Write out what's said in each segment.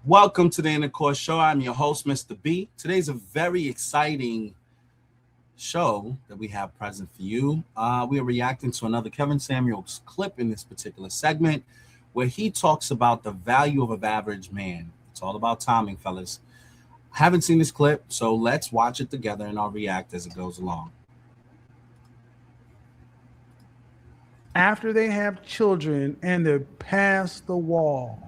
Welcome to the Intercourse Show. I'm your host, Mr. B. Today's a very exciting show that we have present for you. We are reacting to another Kevin Samuels clip in this particular segment where he talks about the value of an average man. It's all about timing, fellas. I haven't seen this clip, so let's watch it together and I'll react as it goes along. After they have children and they're past the wall.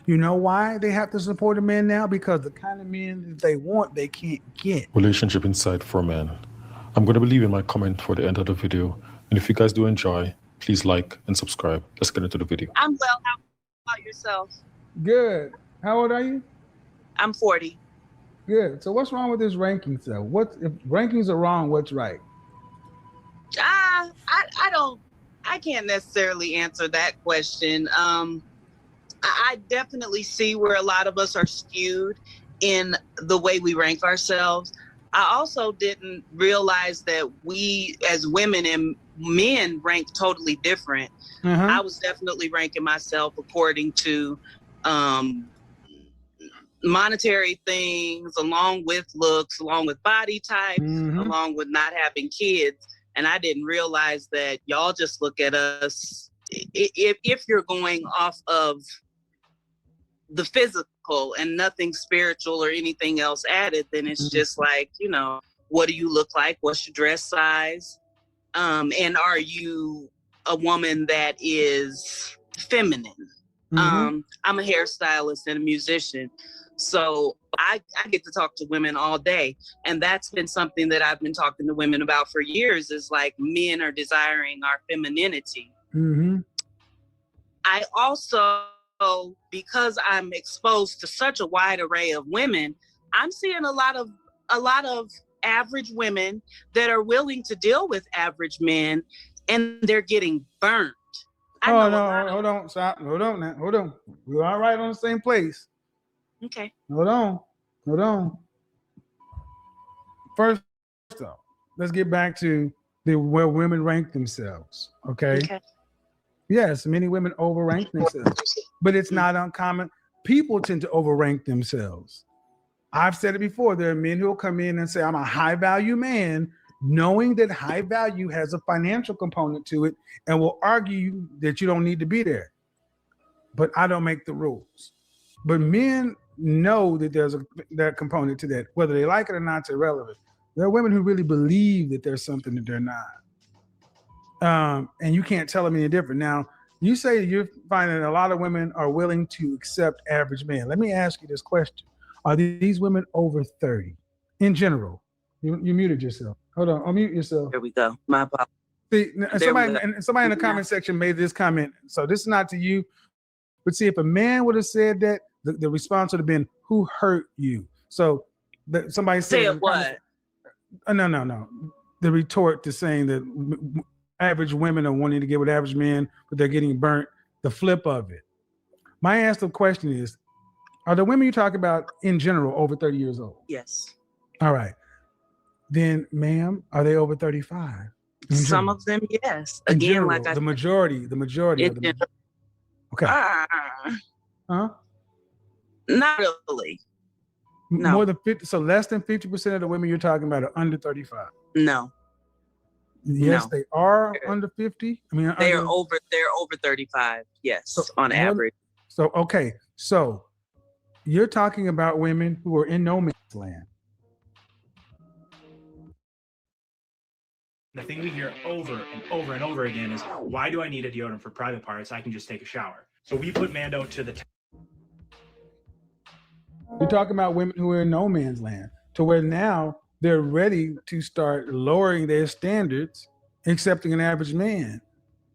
You know why they have to support a man now? Because the kind of men that they want, they can't get. Relationship insight for men. I'm going to be leaving my comment for the end of the video. And if you guys do enjoy, please like and subscribe. Let's get into the video. I'm well. How about yourself? Good. How old are you? I'm 40. Good. So what's wrong with this ranking stuff? What if rankings are wrong? What's right? I can't necessarily answer that question. I definitely see where a lot of us are skewed in the way we rank ourselves. I also didn't realize that we as women and men rank totally different. I was definitely ranking myself according to monetary things, along with looks, along with body type, along with not having kids. And I didn't realize that y'all just look at us, if you're going off of the physical and nothing spiritual or anything else added, then it's just like, what do you look like? What's your dress size? And are you a woman that is feminine? I'm a hairstylist and a musician. So I get to talk to women all day. And that's been something that I've been talking to women about for years, is like men are desiring our femininity. I also, because I'm exposed to such a wide array of women, I'm seeing a lot of average women that are willing to deal with average men, and they're getting burnt. Hold on, stop. Hold on. We're all right on the same place. Okay. Hold on. First off, let's get back to where women rank themselves. Okay. Yes, many women overrank themselves, but it's not uncommon. People tend to overrank themselves. I've said it before. There are men who will come in and say, I'm a high value man, knowing that high value has a financial component to it, and will argue that you don't need to be there. But I don't make the rules. But men know that there's that component to that. Whether they like it or not, it's irrelevant. There are women who really believe that there's something that they're not. And you can't tell them any different. Now, you say you're finding a lot of women are willing to accept average men. Let me ask you this question. Are these women over 30 in general? You muted yourself. Hold on, unmute yourself. There we go. My apologies. See, somebody in the comment section made this comment. So this is not to you, but see, if a man would have said that, the response would have been, who hurt you? So somebody said what? No. The retort to saying that average women are wanting to get with average men, but they're getting burnt. The flip of it. My answer to the question is, are the women you talk about in general over 30 years old? Yes. All right. Then, ma'am, are they over 35? Some of them, yes. In Again, general, like I the majority of them. Okay. Not really. No. More than 50. So less than 50% of the women you're talking about are under 35. No. Yes, No. they are under 50. I mean, they're over 35. Yes, on average. So okay. So you're talking about women who are in no man's land. The thing we hear over and over and over again is, why do I need a deodorant for private parts? I can just take a shower. So we put Mando to the You're talking about women who are in no man's land, to where now they're ready to start lowering their standards, accepting an average man.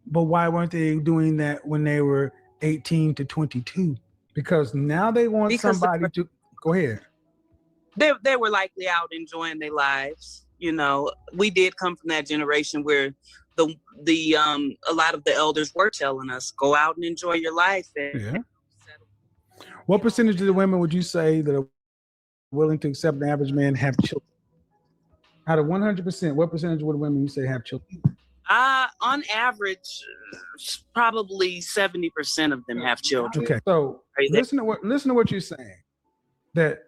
But why weren't they doing that when they were 18 to 22? Because now they want somebody to go ahead. They were likely out enjoying their lives. We did come from that generation where a lot of the elders were telling us, go out and enjoy your life. What percentage of the women would you say that are willing to accept an average man have children? Out of 100%, what percentage of the women you say have children? On average, probably 70% of them have children. Okay, so listen to what you're saying. That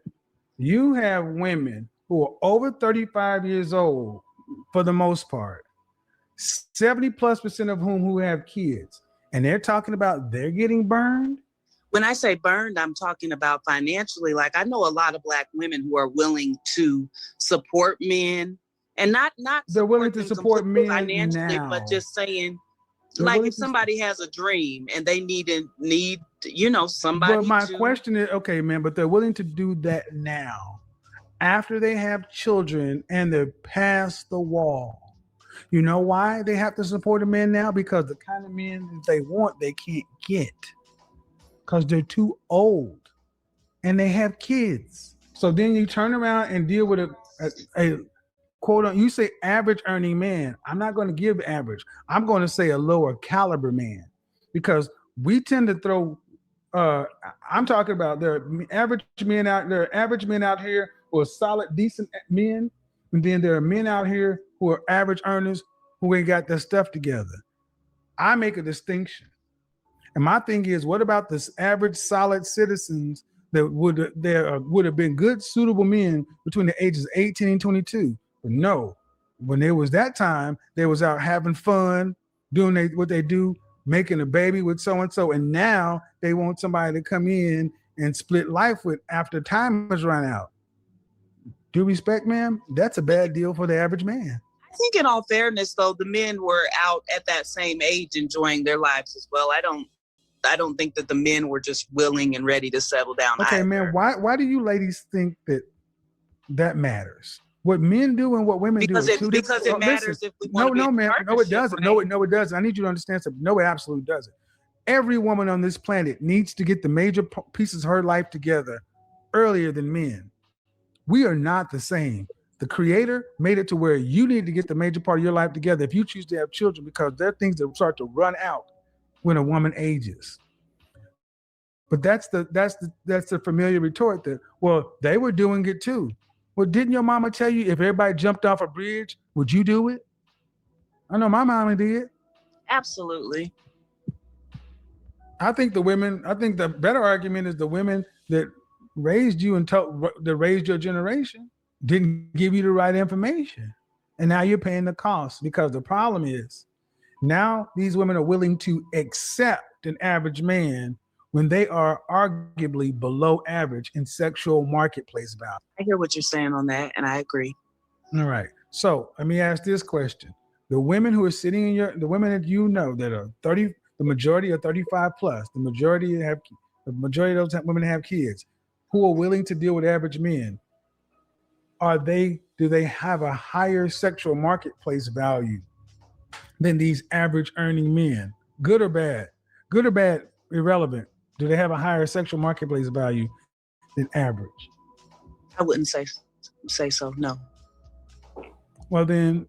you have women who are over 35 years old, for the most part, 70+% of whom who have kids, and they're talking about they're getting burned. When I say burned, I'm talking about financially. Like, I know a lot of Black women who are willing to support men, and not they're willing to support men financially, now, but just saying, they're like, if somebody has a dream and they need somebody. But my question is, okay, man, but they're willing to do that now, after they have children and they're past the wall. You know why they have to support a man now? Because the kind of men that they want, they can't get, because they're too old and they have kids. So then you turn around and deal with a quote, you say average earning man. I'm not going to give average. I'm going to say a lower caliber man, because we tend to throw, I'm talking about there are average men out here who are solid, decent men. And then there are men out here who are average earners who ain't got their stuff together. I make a distinction. And my thing is, what about this average solid citizens that would have been good, suitable men between the ages of 18 and 22? But no, when there was that time, they was out having fun, doing what they do, making a baby with so-and-so. And now they want somebody to come in and split life with after time has run out. Due respect, ma'am, that's a bad deal for the average man. I think in all fairness, though, the men were out at that same age enjoying their lives as well. I don't think that the men were just willing and ready to settle down. Okay, either. man, why do you ladies think that matters? What men do and what women do. Because it matters if we want to be No, man. No, it doesn't. Right? No, it doesn't. I need you to understand something. No, it absolutely doesn't. Every woman on this planet needs to get the major pieces of her life together earlier than men. We are not the same. The Creator made it to where you need to get the major part of your life together if you choose to have children, because there are things that start to run out when a woman ages. But that's the familiar retort that, well, they were doing it too. Well, didn't your mama tell you if everybody jumped off a bridge, would you do it? I know my mama did. Absolutely. I think the better argument is the women that raised you and that raised your generation didn't give you the right information. And now you're paying the cost, because the problem is now these women are willing to accept an average man when they are arguably below average in sexual marketplace value. I hear what you're saying on that, and I agree. All right. So let me ask this question. The women who are sitting the women that you know that are 30, the majority are 35 plus, the majority of those women have kids, who are willing to deal with average men. Do they have a higher sexual marketplace value than these average earning men? Good or bad? Good or bad, irrelevant. Do they have a higher sexual marketplace value than average? I wouldn't say so, no. Well, then,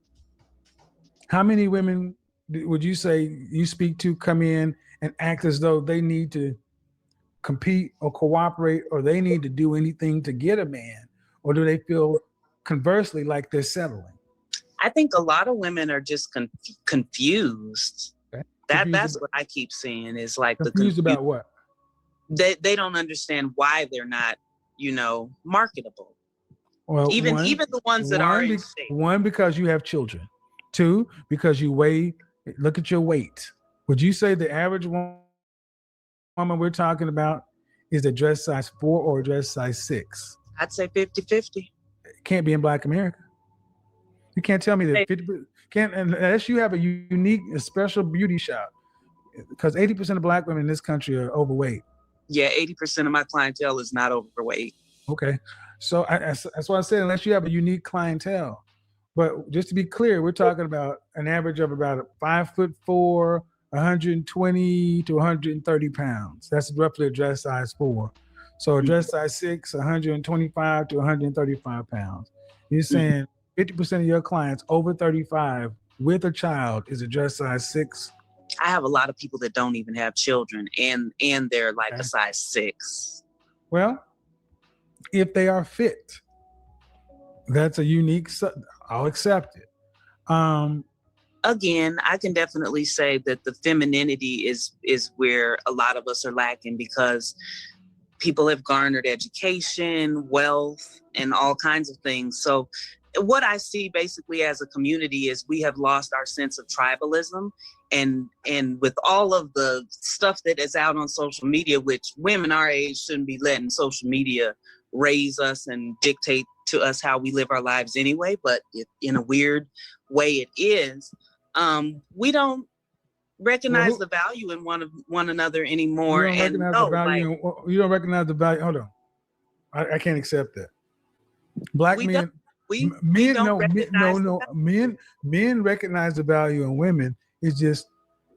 how many women would you say you speak to come in and act as though they need to compete or cooperate, or they need to do anything to get a man? Or do they feel conversely like they're settling? I think a lot of women are just confused. Okay. That's what I keep seeing is like confused about what? They don't understand why they're not, marketable. Well, even the ones that are in shape. One, because you have children. Two, because look at your weight. Would you say the average woman we're talking about is a dress size 4 or a dress size 6? I'd say 50-50. It can't be in Black America. You can't tell me that 50 can't, unless you have a special beauty shop, because 80% of Black women in this country are overweight. Yeah, 80% of my clientele is not overweight. Okay, so that's why I said unless you have a unique clientele. But just to be clear, we're talking about an average of about 5'4", 120 to 130 pounds. That's roughly a dress size 4. So a dress size 6, 125 to 135 pounds. You're saying 50% of your clients over 35 with a child is a dress size 6? I have a lot of people that don't even have children, and they're like a size 6. Well, if they are fit, that's a unique, I'll accept it. again, I can definitely say that the femininity is where a lot of us are lacking, because people have garnered education, wealth, and all kinds of things. So what I see basically as a community is we have lost our sense of tribalism, and with all of the stuff that is out on social media, which women our age shouldn't be letting social media raise us and dictate to us how we live our lives anyway, but in a weird way it is. We don't recognize the value in one another anymore. You don't recognize the value. Hold on, I can't accept that. Black men, men recognize the value in women. It's just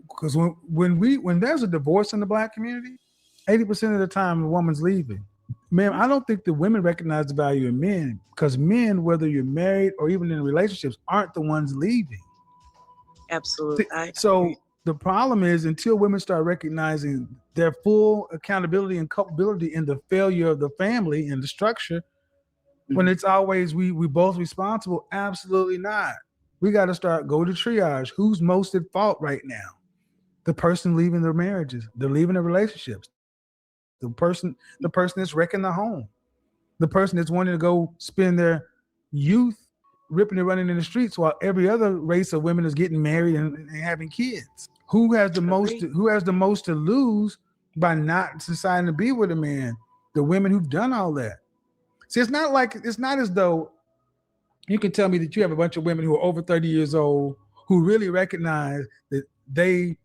because when there's a divorce in the Black community, 80% of the time the woman's leaving. Man, I don't think the women recognize the value in men, because men, whether you're married or even in relationships, aren't the ones leaving. Absolutely. So the problem is, until women start recognizing their full accountability and culpability in the failure of the family and the structure, when it's always we both responsible, absolutely not. We got to go to triage. Who's most at fault right now? The person leaving their marriages, they're leaving their relationships. The person that's wrecking the home, the person that's wanting to go spend their youth ripping and running in the streets while every other race of women is getting married and having kids. Who has the most to lose by not deciding to be with a man? The women who've done all that. See, it's not as though you can tell me that you have a bunch of women who are over 30 years old who really recognize that they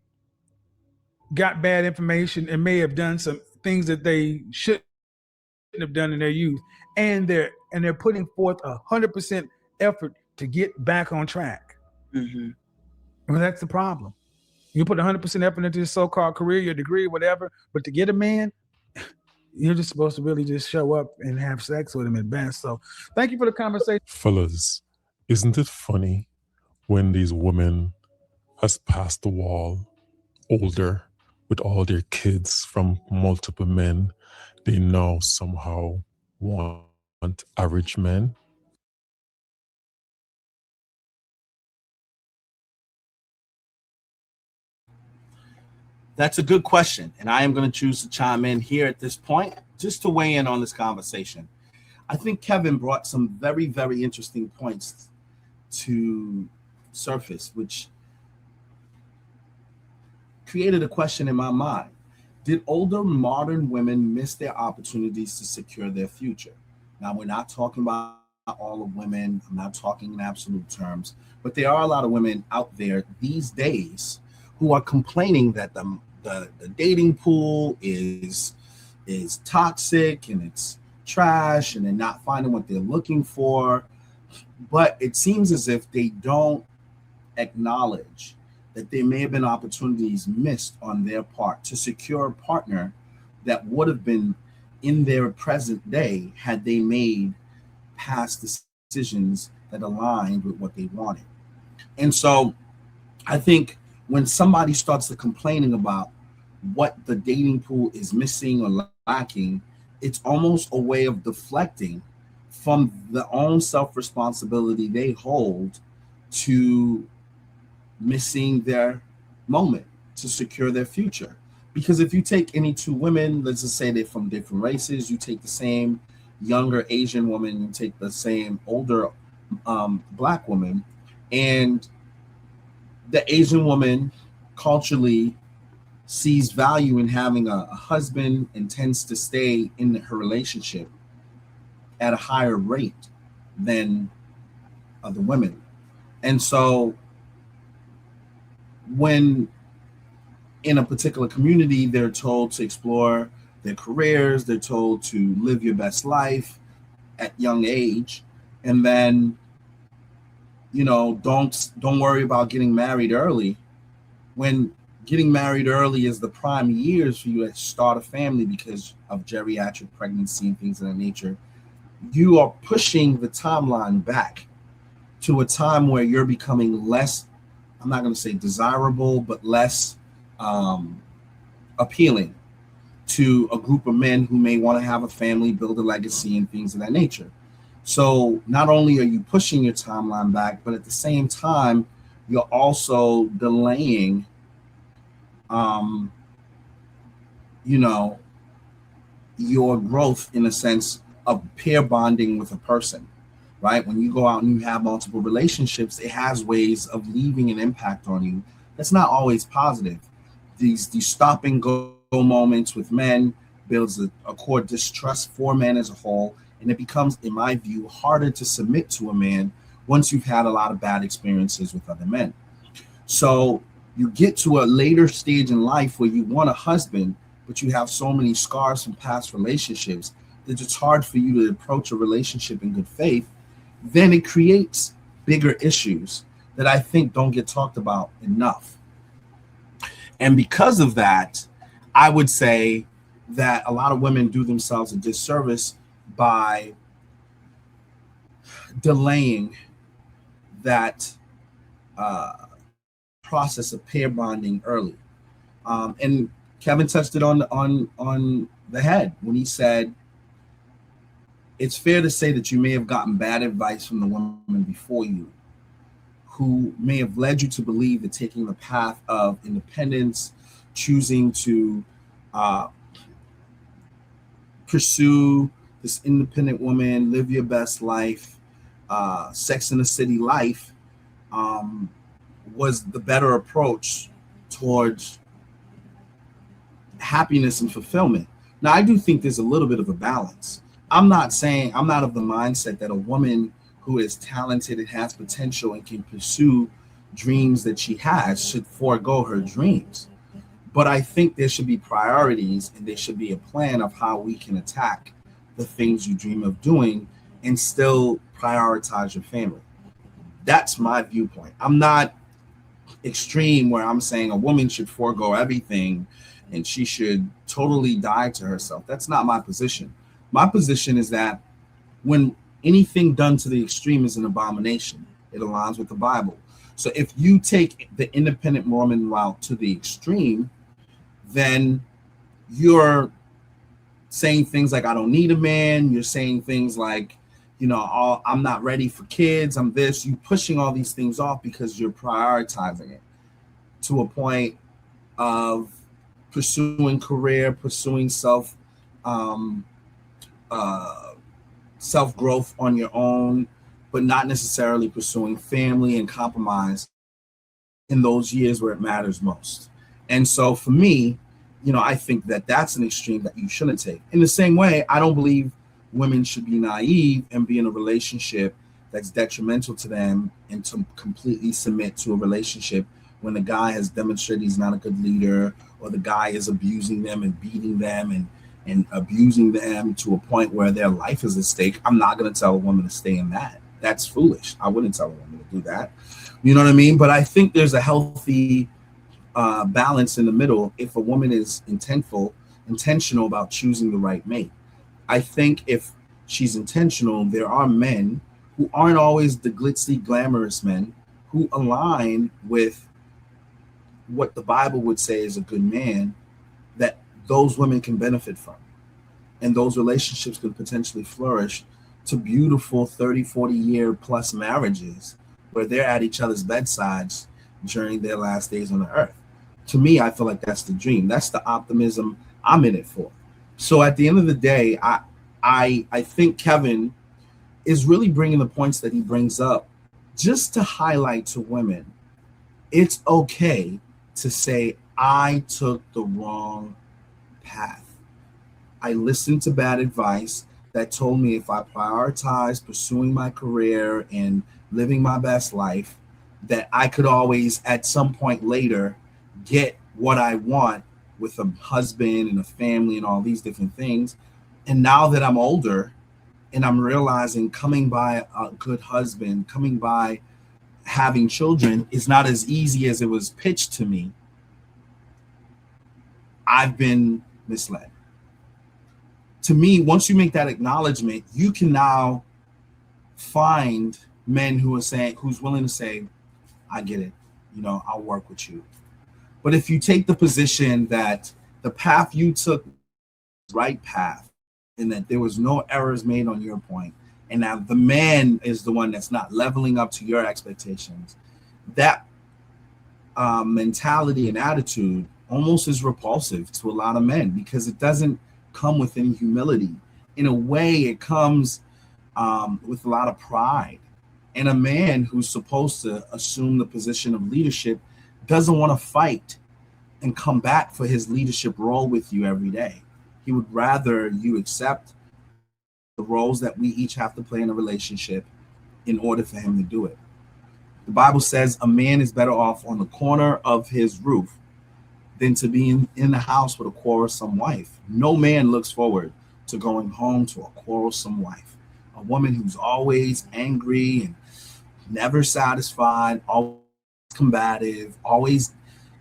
got bad information and may have done some things that they shouldn't have done in their youth, and they're putting forth 100% effort to get back on track. Mm-hmm. Well, that's the problem. You put 100% effort into this so-called career, your degree, whatever, but to get a man, you're just supposed to really just show up and have sex with him at best. So thank you for the conversation. Fellas, isn't it funny when these women has passed the wall, older, with all their kids from multiple men, they now somehow want average men? That's a good question, and I am going to choose to chime in here at this point just to weigh in on this conversation. I think Kevin brought some very, very interesting points to surface, which created a question in my mind. Did older modern women miss their opportunities to secure their future? Now, we're not talking about all of women. I'm not talking in absolute terms, but there are a lot of women out there these days who are complaining that the dating pool is toxic and it's trash and they're not finding what they're looking for. But it seems as if they don't acknowledge that there may have been opportunities missed on their part to secure a partner that would have been in their present day had they made past decisions that aligned with what they wanted. And so I think when somebody starts to complaining about what the dating pool is missing or lacking, it's almost a way of deflecting from the own self-responsibility they hold to missing their moment to secure their future. Because if you take any two women, let's just say they're from different races, you take the same younger Asian woman, you take the same older Black woman, and the Asian woman culturally sees value in having a husband and tends to stay in her relationship at a higher rate than other women. And so when in a particular community, they're told to explore their careers, they're told to live your best life at young age, and then, you know, don't worry about getting married early, when getting married early is the prime years for you to start a family because of geriatric pregnancy and things of that nature. You are pushing the timeline back to a time where you're becoming less, I'm not going to say desirable, but less appealing to a group of men who may want to have a family, build a legacy, and things of that nature. So not only are you pushing your timeline back, but at the same time, you're also delaying, you know, your growth in a sense of pair bonding with a person, right? When you go out and you have multiple relationships, it has ways of leaving an impact on you that's not always positive. These stop and go moments with men builds a core distrust for men as a whole, and it becomes, in my view, harder to submit to a man once you've had a lot of bad experiences with other men. So you get to a later stage in life where you want a husband, but you have so many scars from past relationships that it's hard for you to approach a relationship in good faith. Then it creates bigger issues that I think don't get talked about enough. And because of that, I would say that a lot of women do themselves a disservice by delaying that process of pair bonding early. And Kevin touched it on the head when he said, it's fair to say that you may have gotten bad advice from the woman before you, who may have led you to believe that taking the path of independence, choosing to pursue this independent woman, live your best life, Sex in the City life, was the better approach towards happiness and fulfillment. Now, I do think there's a little bit of a balance. I'm not of the mindset that a woman who is talented and has potential and can pursue dreams that she has should forego her dreams. But I think there should be priorities, and there should be a plan of how we can attack the things you dream of doing and still prioritize your family. That's my viewpoint. I'm not extreme where I'm saying a woman should forego everything and she should totally die to herself. That's not my position. My position is that when anything done to the extreme is an abomination, it aligns with the Bible. So if you take the independent woman route to the extreme, then you're saying things like, I don't need a man. You're saying things like, you know, I'm not ready for kids. I'm this. You're pushing all these things off because you're prioritizing it to a point of pursuing career, pursuing self growth on your own, but not necessarily pursuing family and compromise in those years where it matters most. And so for me, you know, I think that that's an extreme that you shouldn't take. In the same way, I don't believe women should be naive and be in a relationship that's detrimental to them and to completely submit to a relationship when the guy has demonstrated he's not a good leader, or the guy is abusing them and beating them and abusing them to a point where their life is at stake. I'm not going to tell a woman to stay in that. That's foolish. I wouldn't tell a woman to do that. You know what I mean? But I think there's a healthy balance in the middle if a woman is intentional about choosing the right mate. I think if she's intentional, there are men who aren't always the glitzy, glamorous men who align with what the Bible would say is a good man, that those women can benefit from. And those relationships could potentially flourish to beautiful 30, 40 year plus marriages where they're at each other's bedsides during their last days on the earth. To me, I feel like that's the dream. That's the optimism I'm in it for. So at the end of the day, I think Kevin is really bringing the points that he brings up just to highlight to women, it's okay to say, I took the wrong path. I listened to bad advice that told me if I prioritize pursuing my career and living my best life, that I could always at some point later get what I want with a husband and a family and all these different things. And now that I'm older and I'm realizing coming by a good husband, coming by having children is not as easy as it was pitched to me, I've been misled. To me, once you make that acknowledgement, you can now find men who's willing to say, I get it, you know, I'll work with you. But if you take the position that the path you took was the right path and that there was no errors made on your point, and now the man is the one that's not leveling up to your expectations, that mentality and attitude almost is repulsive to a lot of men because it doesn't come with any humility. In a way, it comes with a lot of pride. And a man who's supposed to assume the position of leadership doesn't want to fight and combat for his leadership role with you every day. He would rather you accept the roles that we each have to play in a relationship in order for him to do it. The Bible says a man is better off on the corner of his roof than to be in the house with a quarrelsome wife. No man looks forward to going home to a quarrelsome wife. A woman who's always angry and never satisfied, always combative, always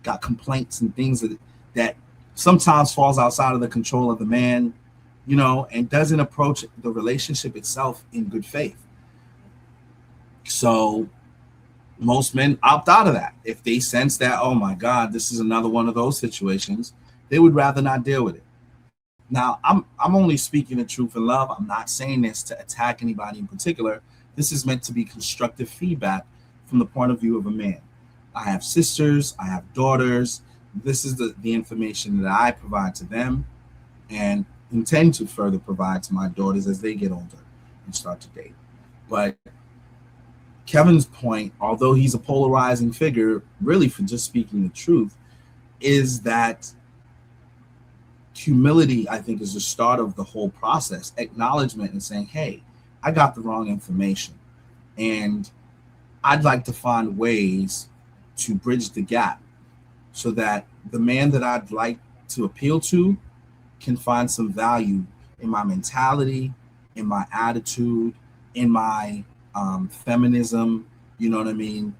got complaints and things that sometimes falls outside of the control of the man, you know, and doesn't approach the relationship itself in good faith. So most men opt out of that. If they sense that, oh my God, this is another one of those situations, they would rather not deal with it. Now, I'm only speaking the truth in love. I'm not saying this to attack anybody in particular. This is meant to be constructive feedback from the point of view of a man. I have sisters, I have daughters. This is the information that I provide to them and intend to further provide to my daughters as they get older and start to date. But Kevin's point, although he's a polarizing figure, really for just speaking the truth, is that humility, I think, is the start of the whole process. Acknowledgement and saying, hey, I got the wrong information. And I'd like to find ways to bridge the gap so that the man that I'd like to appeal to can find some value in my mentality, in my attitude, in my feminism, you know what I mean?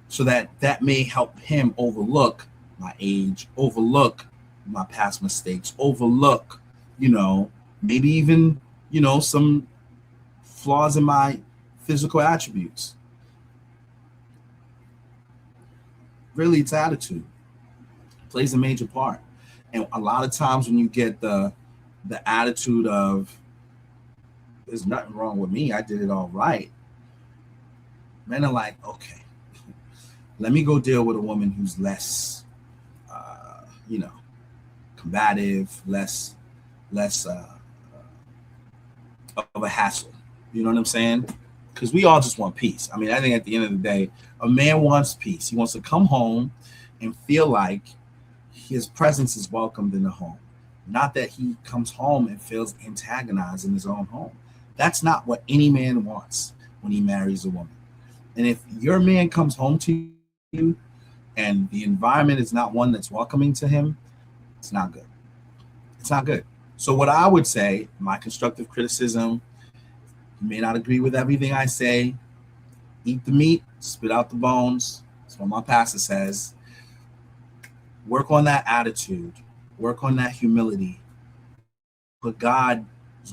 So that may help him overlook my age, overlook my past mistakes, overlook, you know, maybe even, you know, some flaws in my physical attributes. Really, it's attitude. It plays a major part. And a lot of times when you get the attitude of there's nothing wrong with me, I did it all right, men are like, okay, let me go deal with a woman who's less, you know, combative, less of a hassle. You know what I'm saying? Because we all just want peace. I mean, I think at the end of the day, a man wants peace. He wants to come home and feel like his presence is welcomed in the home. Not that he comes home and feels antagonized in his own home. That's not what any man wants when he marries a woman. And if your man comes home to you and the environment is not one that's welcoming to him, it's not good. It's not good. So what I would say, my constructive criticism, you may not agree with everything I say. Eat the meat, spit out the bones. That's what my pastor says. Work on that attitude. Work on that humility. Put God's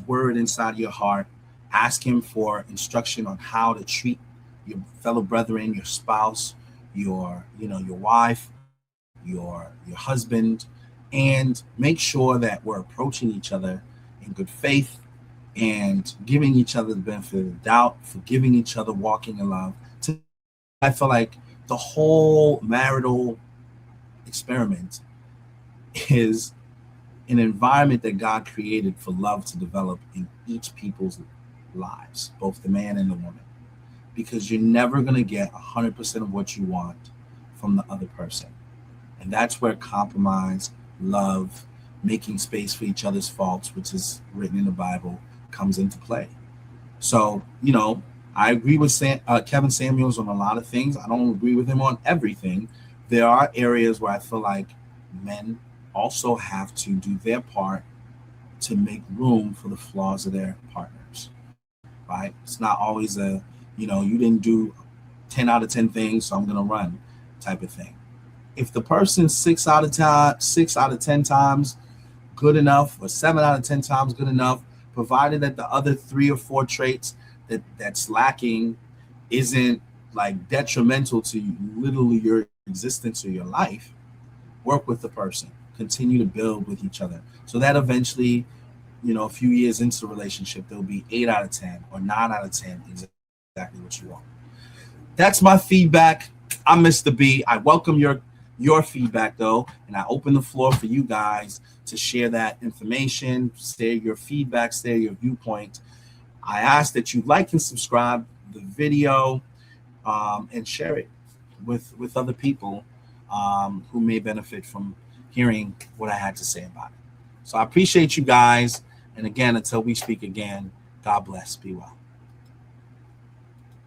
word inside your heart. Ask him for instruction on how to treat your fellow brethren, your spouse, your wife, your husband, and make sure that we're approaching each other in good faith and giving each other the benefit of the doubt, forgiving each other, walking in love. I feel like the whole marital experiment is an environment that God created for love to develop in each people's lives, both the man and the woman, because you're never going to get 100% of what you want from the other person. And that's where compromise, love, making space for each other's faults, which is written in the Bible, comes into play. So, you know, I agree with Kevin Samuels on a lot of things. I don't agree with him on everything. There are areas where I feel like men also have to do their part to make room for the flaws of their partners, right? It's not always a, you know, you didn't do 10 out of 10 things, so I'm going to run type of thing. If the person's 6 out of 10 times good enough, or 7 out of 10 times good enough, provided that the other 3 or 4 traits that's lacking isn't like detrimental to literally your existence or your life, work with the person, continue to build with each other, so that eventually, you know, a few years into the relationship, there'll be 8 out of 10 or 9 out of 10 exactly what you want. That's my feedback. I'm Mr. B. I welcome your your feedback, though, and I open the floor for you guys to share that information, share your feedback, share your viewpoint. I ask that you like and subscribe the video and share it with other people who may benefit from hearing what I had to say about it. So I appreciate you guys. And again, until we speak again, God bless. Be well.